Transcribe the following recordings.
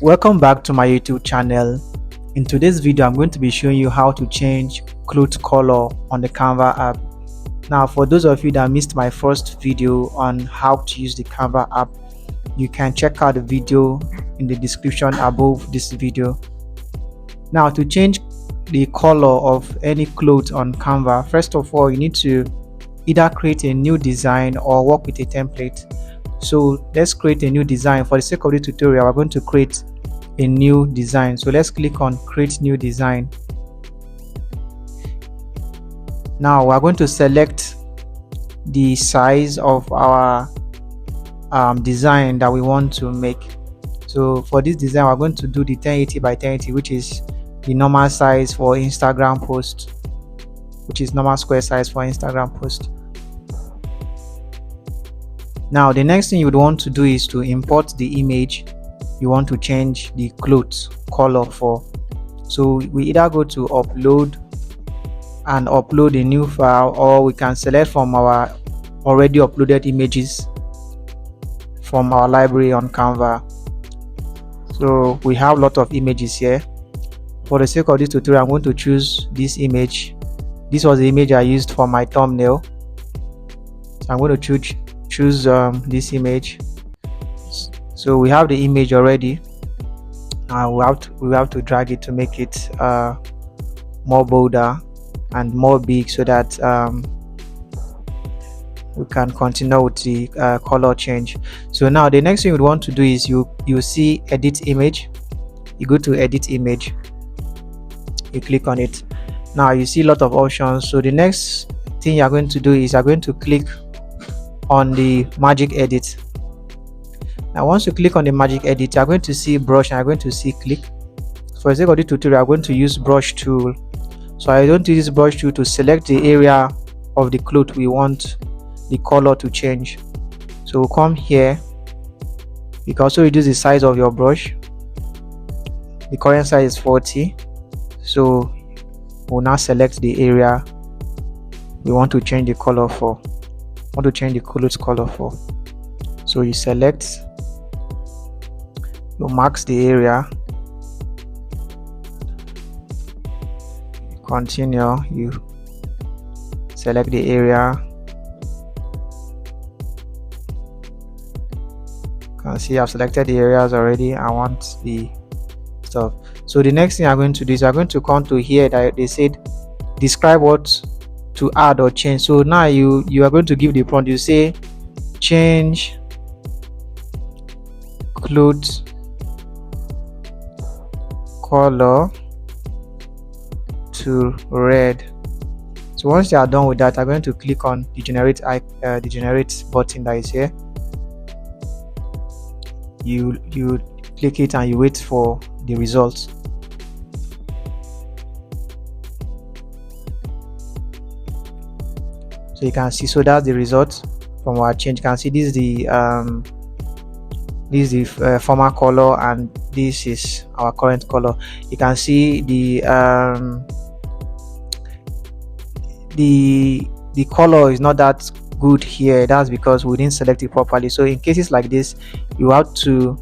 Welcome back to my YouTube channel. In today's video, I'm going to be showing you how to change clothes color on the Canva app. Now, for those of you that missed my first video on how to use the Canva app, you can check out the video in the description above this video. Now, to change the color of any clothes on Canva, first of all, you need to either create a new design or work with a template. So let's create a new design. For the sake of the tutorial, we're going to create a new design. So let's click on create new design. Now we're going to select the size of our design that we want to make. So for this design, we're going to do the 1080 by 1080, which is the normal size for Instagram post, which is normal square size for Instagram post. Now the next thing you would want to do is to import the image you want to change the clothes color for. So we either go to upload and upload a new file, or we can select from our already uploaded images from our library on Canva. So we have a lot of images here. For the sake of this tutorial, I'm going to choose this image. This was the image I used for my thumbnail. So I'm going to choose this image. So we have the image already. We have to drag it to make it more bolder and more big, so that we can continue with the color change. So now the next thing you want to do is you see edit image. You go to edit image, you click on it. Now you see a lot of options. So the next thing you're going to do is you're going to click on the magic edit. Now once you click on the magic edit, you're going to see brush and you're going to see click. For the sake of the tutorial, I'm going to use brush tool. So I don't use brush tool to select the area of the cloth we want the color to change. So we'll come here. You can also reduce the size of your brush. The current size is 40. So we'll now select the area we want to change the color for. Want to change the clothes color for. So you select, you mark the area, continue, you select the area. You can see I've selected the areas already. I want the stuff. So the next thing I'm going to do is I'm going to come to here that they said describe what to add or change. So now you are going to give the prompt. You say change clothes color to red. So once you are done with that, I'm going to click on the generate button that is here. You click it and you wait for the results. So you can see, so that's the result from our change. You can see this is the former color and this is our current color. You can see the color is not that good here. That's because we didn't select it properly. So in cases like this, you have to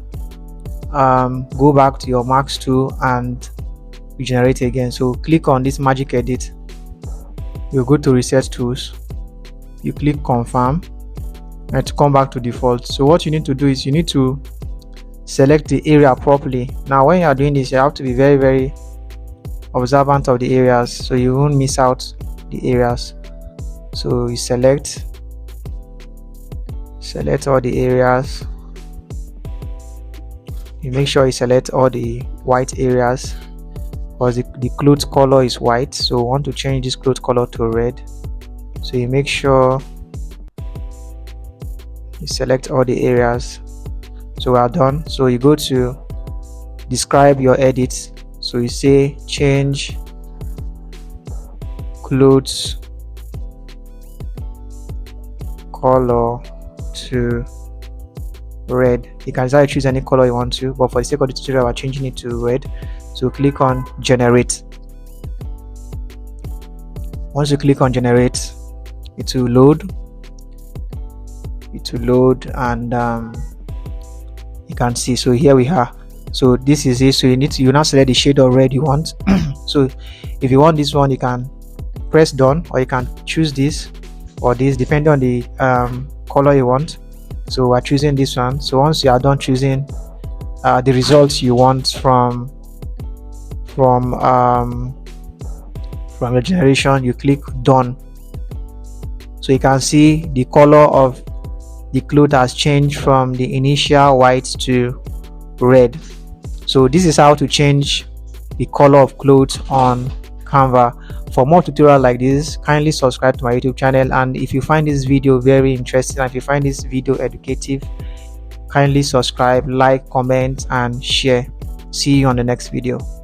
go back to your marks tool and regenerate again. So click on this magic edit, you go to reset tools, you click confirm, and to come back to default. So what you need to do is you need to select the area properly. Now when you are doing this, you have to be very, very observant of the areas so you won't miss out the areas. So you select all the areas. You make sure you select all the white areas, because the clothes color is white. So we want to change this clothes color to red. So you make sure you select all the areas. So we are done. So you go to describe your edits. So you say change clothes color to red. You can decide to choose any color you want to, but for the sake of the tutorial, we're changing it to red. So click on generate. Once you click on generate, it will load. And you can see, so here we are, So this is it. So you now select the shade of red you want. So if you want this one, you can press done, or you can choose this or this depending on the color you want. So we're choosing this one. So once you are done choosing the results you want from your generation, you click done. So you can see the color of the cloth has changed from the initial white to red. So this is how to change the color of clothes on Canva. For more tutorials like this, kindly subscribe to my YouTube channel, and if you find this video very interesting and if you find this video educative, kindly subscribe, like, comment and share. See you on the next video.